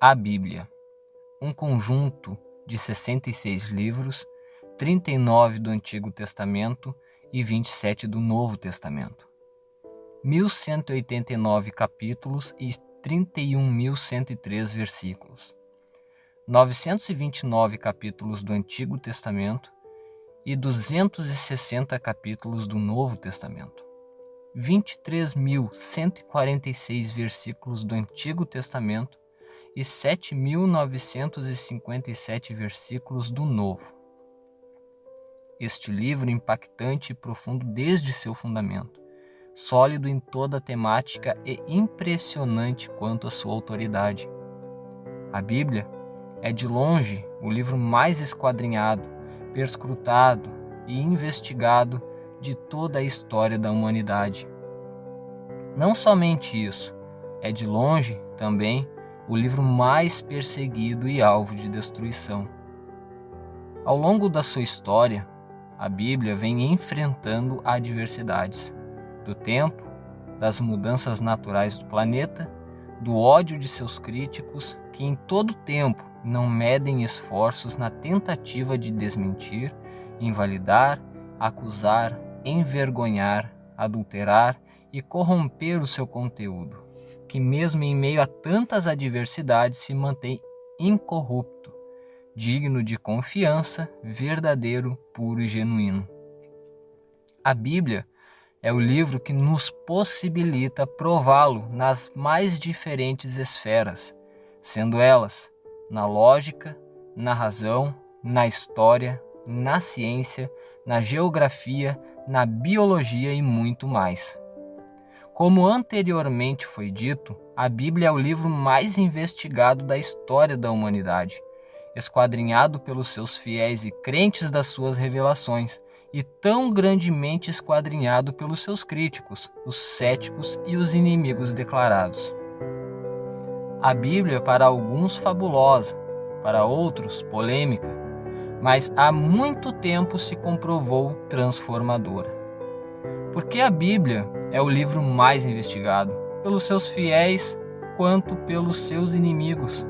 A Bíblia, um conjunto de 66 livros, 39 do Antigo Testamento e 27 do Novo Testamento. 1.189 capítulos e 31.103 versículos. 929 capítulos do Antigo Testamento e 260 capítulos do Novo Testamento. 23.146 versículos do Antigo Testamento e 7.957 versículos do Novo. Este livro impactante e profundo desde seu fundamento, sólido em toda a temática e impressionante quanto à sua autoridade. A Bíblia é de longe o livro mais esquadrinhado, perscrutado e investigado de toda a história da humanidade. Não somente isso, é de longe também o livro mais perseguido e alvo de destruição. Ao longo da sua história, a Bíblia vem enfrentando adversidades do tempo, das mudanças naturais do planeta, do ódio de seus críticos, que em todo tempo não medem esforços na tentativa de desmentir, invalidar, acusar, envergonhar, adulterar e corromper o seu conteúdo, que mesmo em meio a tantas adversidades se mantém incorrupto, digno de confiança, verdadeiro, puro e genuíno. A Bíblia é o livro que nos possibilita prová-lo nas mais diferentes esferas, sendo elas na lógica, na razão, na história, na ciência, na geografia, na biologia e muito mais. Como anteriormente foi dito, a Bíblia é o livro mais investigado da história da humanidade, esquadrinhado pelos seus fiéis e crentes das suas revelações, e tão grandemente esquadrinhado pelos seus críticos, os céticos e os inimigos declarados. A Bíblia é para alguns fabulosa, para outros polêmica, mas há muito tempo se comprovou transformadora. Porque a Bíblia é o livro mais investigado, pelos seus fiéis quanto pelos seus inimigos.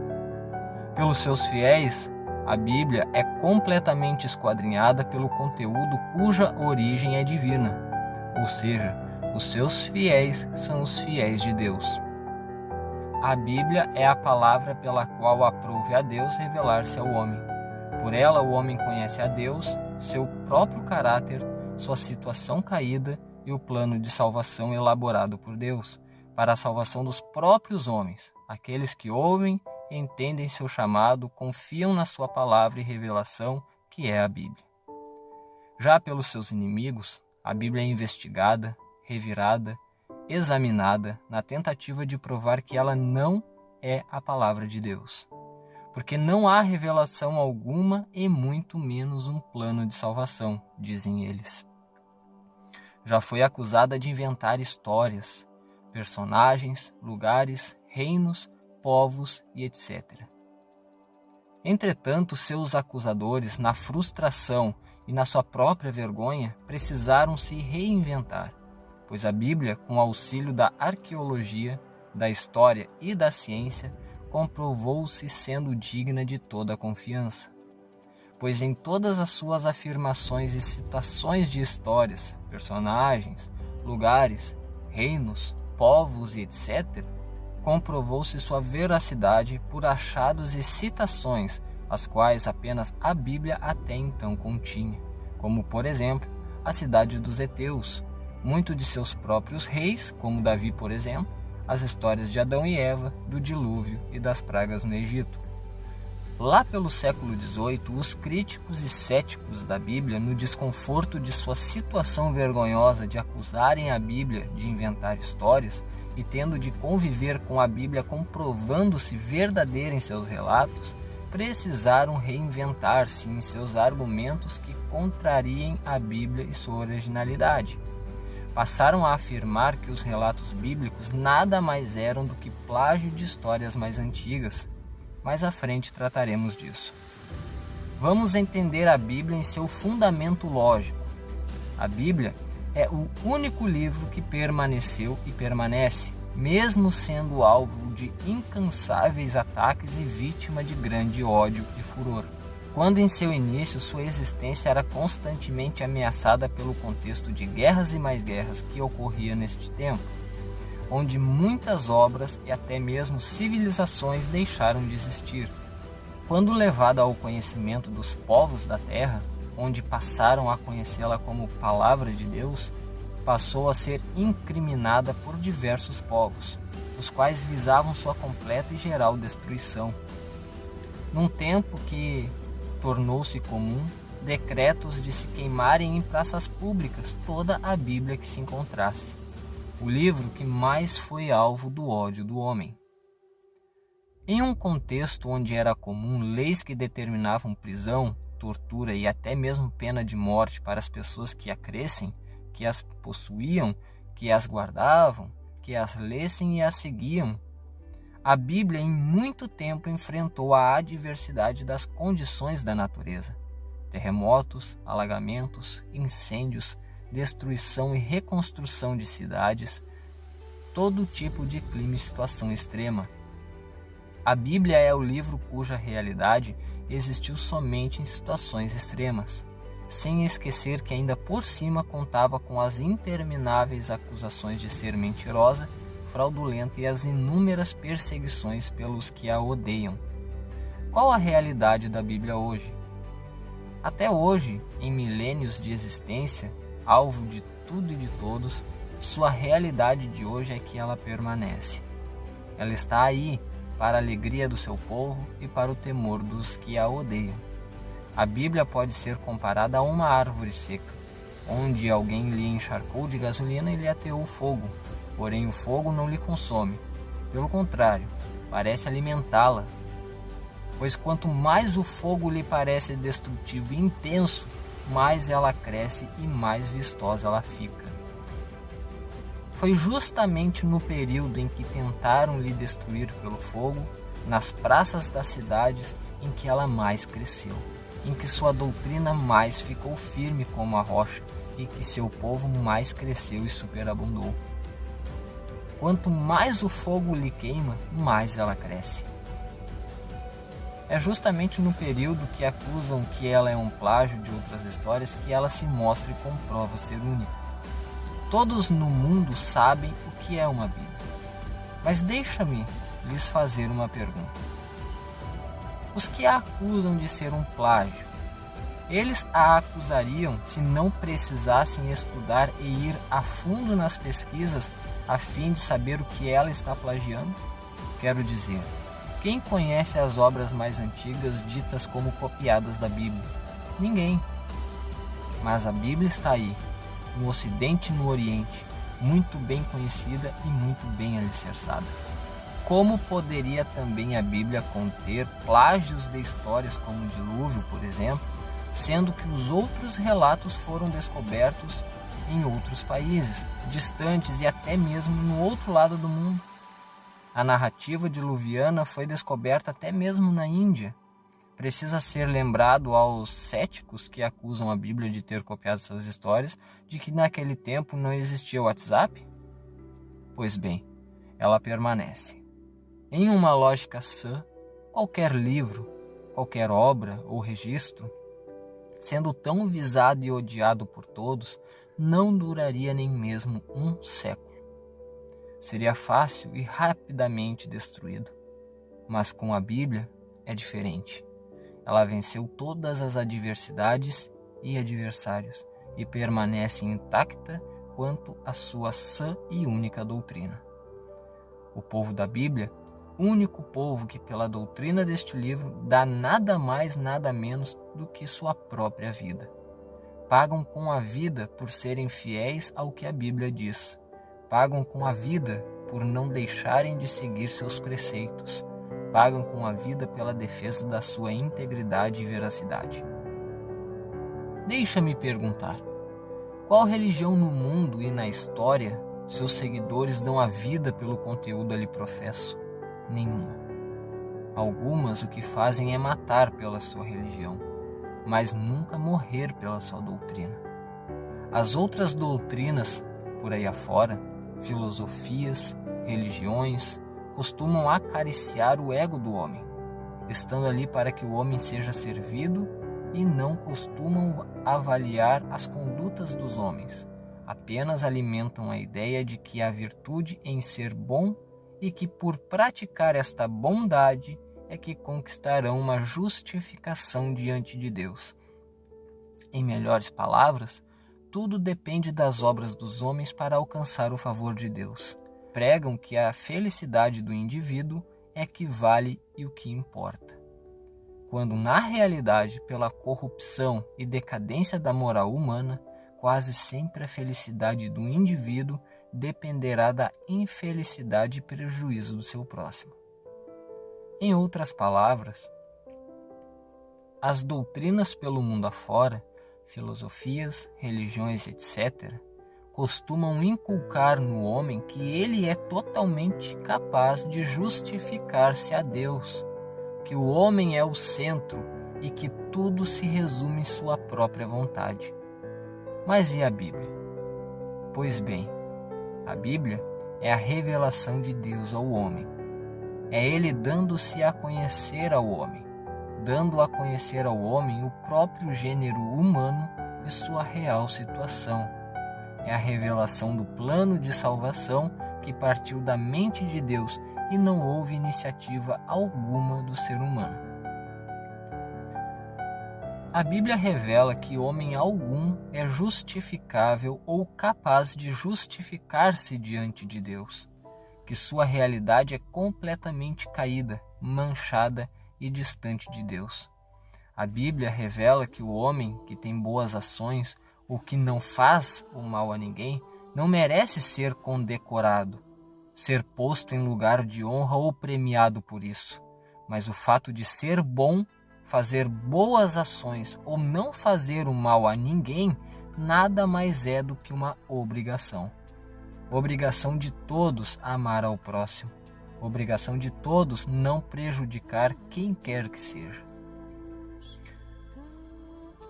Pelos seus fiéis, a Bíblia é completamente esquadrinhada pelo conteúdo cuja origem é divina, ou seja, os seus fiéis são os fiéis de Deus. A Bíblia é a palavra pela qual aprouve a Deus revelar-se ao homem. Por ela o homem conhece a Deus, seu próprio caráter, sua situação caída e o plano de salvação elaborado por Deus, para a salvação dos próprios homens, aqueles que ouvem, entendem seu chamado, confiam na sua palavra e revelação, que é a Bíblia. Já pelos seus inimigos, a Bíblia é investigada, revirada, examinada, na tentativa de provar que ela não é a palavra de Deus. Porque não há revelação alguma e muito menos um plano de salvação, dizem eles. Já foi acusada de inventar histórias, personagens, lugares, reinos, povos e etc. Entretanto, seus acusadores, na frustração e na sua própria vergonha, precisaram se reinventar, pois a Bíblia, com o auxílio da arqueologia, da história e da ciência, comprovou-se sendo digna de toda a confiança. Pois em todas as suas afirmações e citações de histórias, personagens, lugares, reinos, povos e etc., comprovou-se sua veracidade por achados e citações, as quais apenas a Bíblia até então continha, como, por exemplo, a cidade dos heteus, muito de seus próprios reis, como Davi, por exemplo, as histórias de Adão e Eva, do dilúvio e das pragas no Egito. Lá pelo século XVIII, os críticos e céticos da Bíblia, no desconforto de sua situação vergonhosa de acusarem a Bíblia de inventar histórias e tendo de conviver com a Bíblia comprovando-se verdadeira em seus relatos, precisaram reinventar-se em seus argumentos que contrariem a Bíblia e sua originalidade. Passaram a afirmar que os relatos bíblicos nada mais eram do que plágio de histórias mais antigas. Mais à frente trataremos disso. Vamos entender a Bíblia em seu fundamento lógico. A Bíblia é o único livro que permaneceu e permanece, mesmo sendo alvo de incansáveis ataques e vítima de grande ódio e furor. Quando em seu início sua existência era constantemente ameaçada pelo contexto de guerras e mais guerras que ocorria neste tempo, onde muitas obras e até mesmo civilizações deixaram de existir. Quando levada ao conhecimento dos povos da terra, onde passaram a conhecê-la como Palavra de Deus, passou a ser incriminada por diversos povos, os quais visavam sua completa e geral destruição. Num tempo que tornou-se comum decretos de se queimarem em praças públicas toda a Bíblia que se encontrasse, o livro que mais foi alvo do ódio do homem. Em um contexto onde era comum leis que determinavam prisão, tortura e até mesmo pena de morte para as pessoas que a crescem, que as possuíam, que as guardavam, que as lessem e as seguiam, a Bíblia em muito tempo enfrentou a adversidade das condições da natureza. Terremotos, alagamentos, incêndios, destruição e reconstrução de cidades, todo tipo de clima e situação extrema. A Bíblia é o livro cuja realidade existiu somente em situações extremas, sem esquecer que ainda por cima contava com as intermináveis acusações de ser mentirosa, fraudulenta e as inúmeras perseguições pelos que a odeiam. Qual a realidade da Bíblia hoje? Até hoje, em milênios de existência, alvo de tudo e de todos, sua realidade de hoje é que ela permanece. Ela está aí para a alegria do seu povo e para o temor dos que a odeiam. A Bíblia pode ser comparada a uma árvore seca, onde alguém lhe encharcou de gasolina e lhe ateou fogo, porém o fogo não lhe consome. Pelo contrário, parece alimentá-la, pois quanto mais o fogo lhe parece destrutivo e intenso, mais ela cresce e mais vistosa ela fica. Foi justamente no período em que tentaram lhe destruir pelo fogo, nas praças das cidades, em que ela mais cresceu, em que sua doutrina mais ficou firme como a rocha e que seu povo mais cresceu e superabundou. Quanto mais o fogo lhe queima, mais ela cresce. É justamente no período que acusam que ela é um plágio de outras histórias que ela se mostra e comprova ser única. Todos no mundo sabem o que é uma Bíblia. Mas deixa-me lhes fazer uma pergunta. Os que a acusam de ser um plágio, eles a acusariam se não precisassem estudar e ir a fundo nas pesquisas a fim de saber o que ela está plagiando? Quero dizer, quem conhece as obras mais antigas ditas como copiadas da Bíblia? Ninguém. Mas a Bíblia está aí, no Ocidente e no Oriente, muito bem conhecida e muito bem alicerçada. Como poderia também a Bíblia conter plágios de histórias como o dilúvio, por exemplo, sendo que os outros relatos foram descobertos em outros países, distantes e até mesmo no outro lado do mundo? A narrativa diluviana foi descoberta até mesmo na Índia. Precisa ser lembrado aos céticos que acusam a Bíblia de ter copiado essas histórias de que naquele tempo não existia o WhatsApp? Pois bem, ela permanece. Em uma lógica sã, qualquer livro, qualquer obra ou registro, sendo tão visado e odiado por todos, não duraria nem mesmo um século. Seria fácil e rapidamente destruído. Mas com a Bíblia é diferente. Ela venceu todas as adversidades e adversários e permanece intacta quanto à sua sã e única doutrina. O povo da Bíblia, único povo que pela doutrina deste livro dá nada mais, nada menos do que sua própria vida. Pagam com a vida por serem fiéis ao que a Bíblia diz. Pagam com a vida por não deixarem de seguir seus preceitos. Pagam com a vida pela defesa da sua integridade e veracidade. Deixa-me perguntar, qual religião no mundo e na história seus seguidores dão a vida pelo conteúdo ali professo? Nenhuma. Algumas o que fazem é matar pela sua religião, mas nunca morrer pela sua doutrina. As outras doutrinas, por aí afora, filosofias, religiões costumam acariciar o ego do homem, estando ali para que o homem seja servido, e não costumam avaliar as condutas dos homens. Apenas alimentam a ideia de que há virtude em ser bom e que por praticar esta bondade é que conquistarão uma justificação diante de Deus. Em melhores palavras, tudo depende das obras dos homens para alcançar o favor de Deus. Pregam que a felicidade do indivíduo é que vale e o que importa, quando na realidade, pela corrupção e decadência da moral humana, quase sempre a felicidade do indivíduo dependerá da infelicidade e prejuízo do seu próximo. Em outras palavras, as doutrinas pelo mundo afora, filosofias, religiões, etc., costumam inculcar no homem que ele é totalmente capaz de justificar-se a Deus, que o homem é o centro e que tudo se resume em sua própria vontade. Mas e a Bíblia? Pois bem, a Bíblia é a revelação de Deus ao homem. É Ele dando-se a conhecer ao homem, dando a conhecer ao homem o próprio gênero humano e sua real situação. É a revelação do plano de salvação que partiu da mente de Deus e não houve iniciativa alguma do ser humano. A Bíblia revela que homem algum é justificável ou capaz de justificar-se diante de Deus, que sua realidade é completamente caída, manchada e distante de Deus. A Bíblia revela que o homem que tem boas ações ou que não faz o mal a ninguém não merece ser condecorado, ser posto em lugar de honra ou premiado por isso, mas o fato de ser bom, fazer boas ações ou não fazer o mal a ninguém, nada mais é do que uma obrigação. Obrigação de todos amar ao próximo. Obrigação de todos não prejudicar quem quer que seja.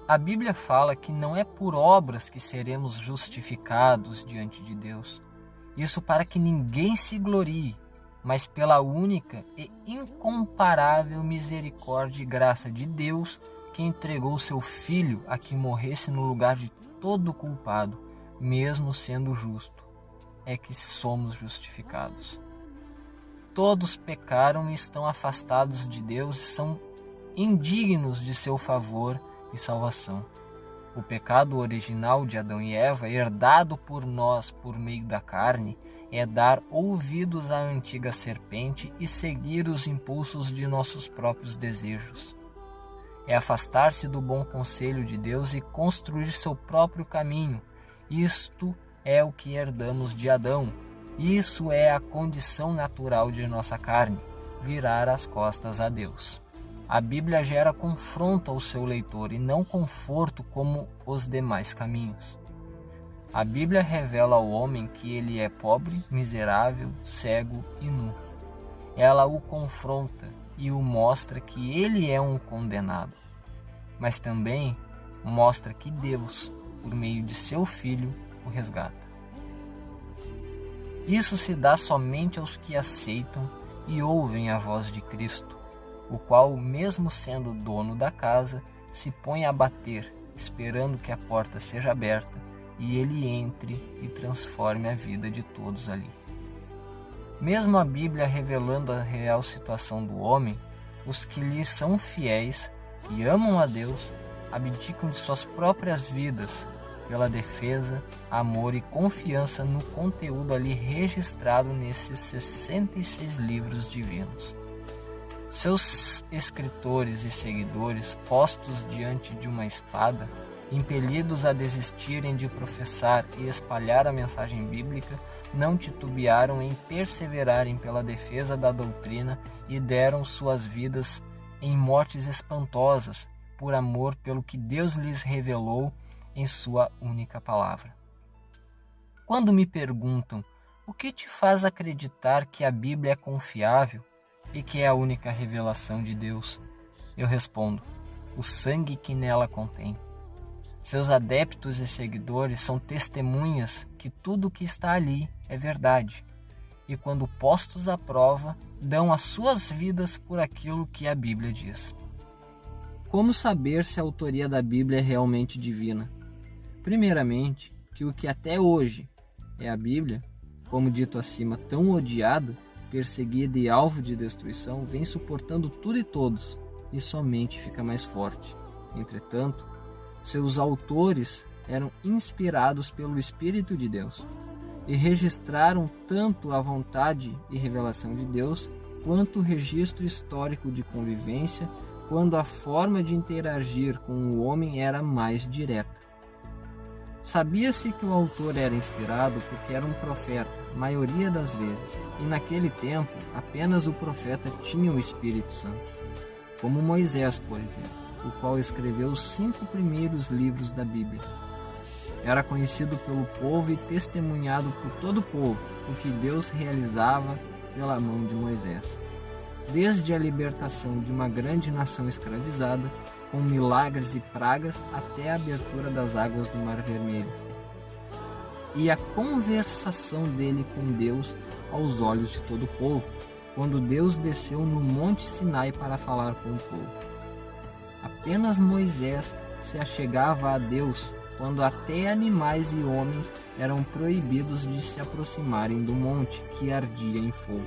A Bíblia fala que não é por obras que seremos justificados diante de Deus. Isso para que ninguém se glorie, mas pela única e incomparável misericórdia e graça de Deus, que entregou seu Filho a que morresse no lugar de todo culpado, mesmo sendo justo, é que somos justificados. Todos pecaram e estão afastados de Deus e são indignos de seu favor e salvação. O pecado original de Adão e Eva, herdado por nós por meio da carne, é dar ouvidos à antiga serpente e seguir os impulsos de nossos próprios desejos. É afastar-se do bom conselho de Deus e construir seu próprio caminho. Isto é o que herdamos de Adão. Isso é a condição natural de nossa carne, virar as costas a Deus. A Bíblia gera confronto ao seu leitor e não conforto como os demais caminhos. A Bíblia revela ao homem que ele é pobre, miserável, cego e nu. Ela o confronta e o mostra que ele é um condenado, mas também mostra que Deus, por meio de seu Filho, o resgata. Isso se dá somente aos que aceitam e ouvem a voz de Cristo, o qual, mesmo sendo dono da casa, se põe a bater, esperando que a porta seja aberta e ele entre e transforme a vida de todos ali. Mesmo a Bíblia revelando a real situação do homem, os que lhe são fiéis, que amam a Deus, abdicam de suas próprias vidas pela defesa, amor e confiança no conteúdo ali registrado nesses 66 livros divinos. Seus escritores e seguidores, postos diante de uma espada, impelidos a desistirem de professar e espalhar a mensagem bíblica, não titubearam em perseverarem pela defesa da doutrina e deram suas vidas em mortes espantosas por amor pelo que Deus lhes revelou em sua única palavra. Quando me perguntam o que te faz acreditar que a Bíblia é confiável e que é a única revelação de Deus, eu respondo: o sangue que nela contém. Seus adeptos e seguidores são testemunhas que tudo o que está ali é verdade, e, quando postos à prova, dão as suas vidas por aquilo que a Bíblia diz. Como saber se a autoria da Bíblia é realmente divina? Primeiramente, que o que até hoje é a Bíblia, como dito acima, tão odiada, perseguida e alvo de destruição, vem suportando tudo e todos, e somente fica mais forte. Entretanto, seus autores eram inspirados pelo Espírito de Deus e registraram tanto a vontade e revelação de Deus, quanto o registro histórico de convivência, quando a forma de interagir com o homem era mais direta. Sabia-se que o autor era inspirado porque era um profeta, maioria das vezes, e naquele tempo apenas o profeta tinha o Espírito Santo, como Moisés, por exemplo, o qual escreveu os 5 primeiros livros da Bíblia. Era conhecido pelo povo e testemunhado por todo o povo o que Deus realizava pela mão de Moisés, desde a libertação de uma grande nação escravizada, com milagres e pragas, até a abertura das águas do Mar Vermelho, e a conversação dele com Deus aos olhos de todo o povo, quando Deus desceu no Monte Sinai para falar com o povo. Apenas Moisés se achegava a Deus quando até animais e homens eram proibidos de se aproximarem do monte que ardia em fogo.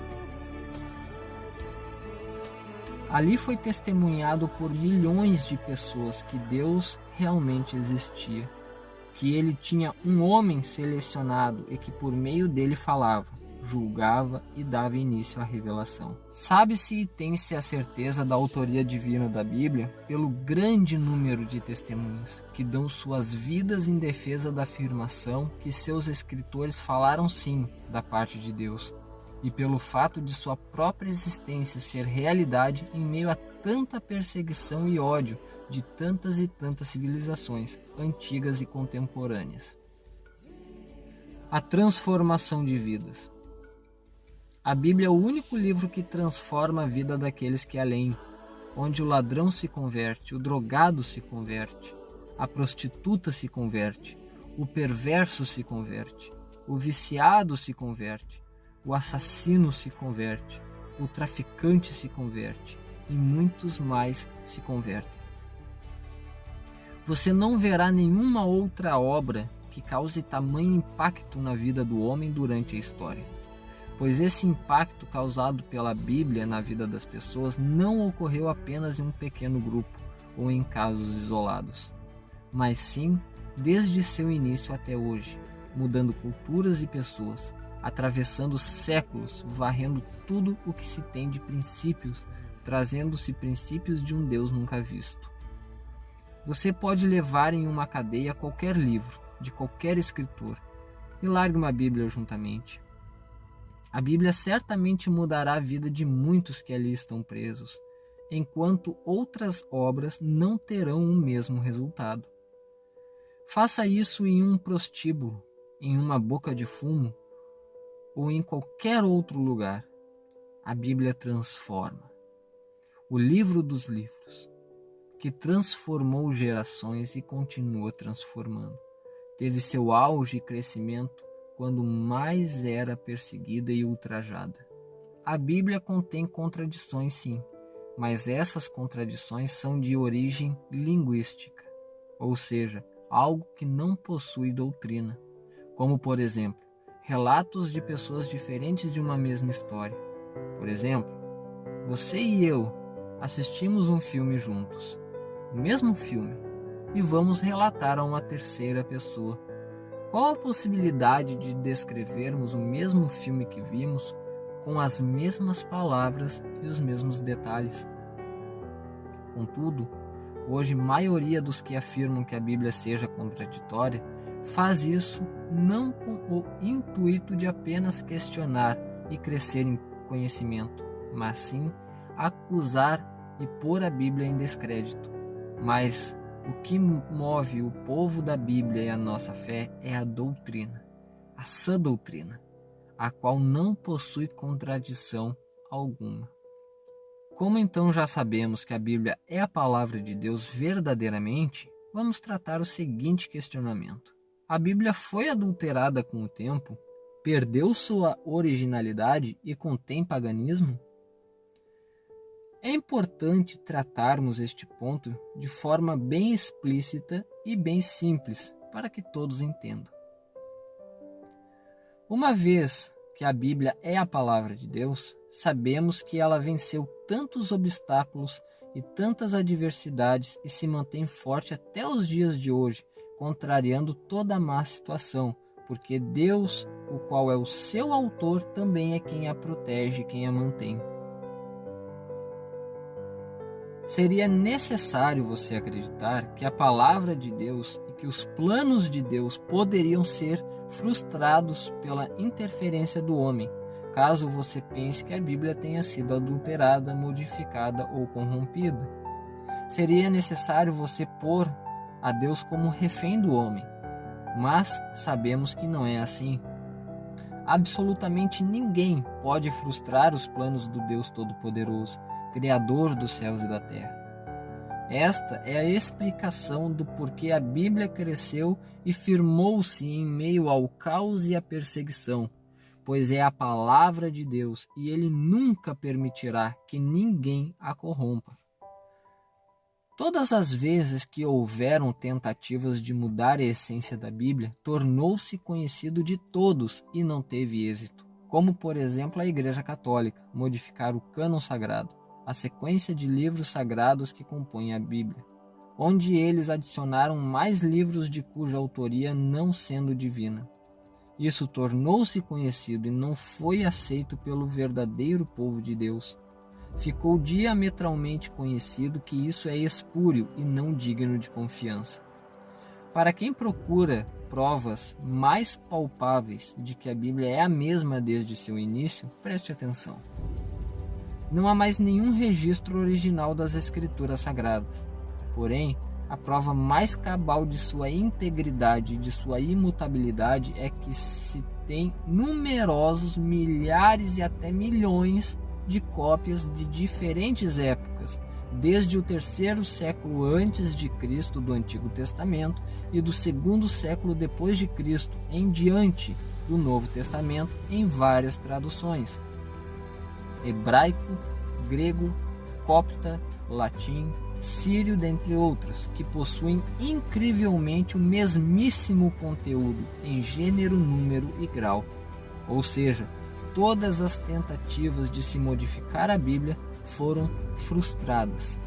Ali foi testemunhado por milhões de pessoas que Deus realmente existia, que ele tinha um homem selecionado e que por meio dele falava, julgava e dava início à revelação. Sabe-se e tem-se a certeza da autoria divina da Bíblia pelo grande número de testemunhas que dão suas vidas em defesa da afirmação que seus escritores falaram sim da parte de Deus, e pelo fato de sua própria existência ser realidade em meio a tanta perseguição e ódio de tantas e tantas civilizações antigas e contemporâneas. A transformação de vidas. A Bíblia é o único livro que transforma a vida daqueles que a leem, onde o ladrão se converte, o drogado se converte, a prostituta se converte, o perverso se converte, o viciado se converte, o assassino se converte, o traficante se converte e muitos mais se convertem. Você não verá nenhuma outra obra que cause tamanho impacto na vida do homem durante a história, pois esse impacto causado pela Bíblia na vida das pessoas não ocorreu apenas em um pequeno grupo ou em casos isolados, mas sim desde seu início até hoje, mudando culturas e pessoas, atravessando séculos, varrendo tudo o que se tem de princípios, trazendo-se princípios de um Deus nunca visto. Você pode levar em uma cadeia qualquer livro, de qualquer escritor, e largue uma Bíblia juntamente. A Bíblia certamente mudará a vida de muitos que ali estão presos, enquanto outras obras não terão o mesmo resultado. Faça isso em um prostíbulo, em uma boca de fumo, ou em qualquer outro lugar. A Bíblia transforma. O livro dos livros, que transformou gerações e continua transformando, teve seu auge e crescimento quando mais era perseguida e ultrajada. A Bíblia contém contradições, sim, mas essas contradições são de origem linguística, ou seja, algo que não possui doutrina, como, por exemplo, relatos de pessoas diferentes de uma mesma história. Por exemplo, você e eu assistimos um filme juntos, o mesmo filme, e vamos relatar a uma terceira pessoa. Qual a possibilidade de descrevermos o mesmo filme que vimos com as mesmas palavras e os mesmos detalhes? Contudo, hoje a maioria dos que afirmam que a Bíblia seja contraditória faz isso não com o intuito de apenas questionar e crescer em conhecimento, mas sim acusar e pôr a Bíblia em descrédito. Mas o que move o povo da Bíblia e a nossa fé é a doutrina, a sã doutrina, a qual não possui contradição alguma. Como então já sabemos que a Bíblia é a palavra de Deus verdadeiramente, vamos tratar o seguinte questionamento. A Bíblia foi adulterada com o tempo? perdeu sua originalidade e contém paganismo? É importante tratarmos este ponto de forma bem explícita e bem simples, para que todos entendam. Uma vez que a Bíblia é a palavra de Deus, sabemos que ela venceu tantos obstáculos e tantas adversidades e se mantém forte até os dias de hoje, contrariando toda a má situação, porque Deus, o qual é o seu autor, também é quem a protege e quem a mantém. Seria necessário você acreditar que a palavra de Deus e que os planos de Deus poderiam ser frustrados pela interferência do homem, caso você pense que a Bíblia tenha sido adulterada, modificada ou corrompida. Seria necessário você pôr a Deus como refém do homem, mas sabemos que não é assim. Absolutamente ninguém pode frustrar os planos do Deus Todo-Poderoso, Criador dos céus e da terra. Esta é a explicação do porquê a Bíblia cresceu e firmou-se em meio ao caos e à perseguição, pois é a palavra de Deus e Ele nunca permitirá que ninguém a corrompa. Todas as vezes que houveram tentativas de mudar a essência da Bíblia, tornou-se conhecido de todos e não teve êxito, como por exemplo a Igreja Católica, modificar o cânon sagrado, a sequência de livros sagrados que compõem a Bíblia, onde eles adicionaram mais livros de cuja autoria não sendo divina. Isso tornou-se conhecido e não foi aceito pelo verdadeiro povo de Deus. Ficou diametralmente conhecido que isso é espúrio e não digno de confiança. Para quem procura provas mais palpáveis de que a Bíblia é a mesma desde seu início, preste atenção. Não há mais nenhum registro original das Escrituras Sagradas. Porém, a prova mais cabal de sua integridade e de sua imutabilidade é que se tem numerosos milhares e até milhões de cópias de diferentes épocas, desde o 3º século antes de Cristo do Antigo Testamento e do 2º século depois de Cristo em diante do Novo Testamento, em várias traduções: hebraico, grego, copta, latim, sírio, dentre outras, que possuem incrivelmente o mesmíssimo conteúdo em gênero, número e grau. Ou seja, todas as tentativas de se modificar a Bíblia foram frustradas,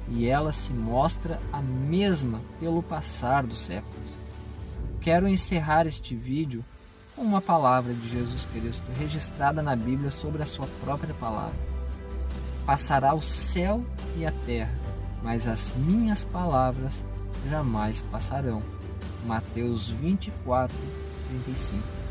e ela se mostra a mesma pelo passar dos séculos. Quero encerrar este vídeo com uma palavra de Jesus Cristo registrada na Bíblia sobre a sua própria palavra. Passará o céu e a terra, mas as minhas palavras jamais passarão. Mateus 24:35.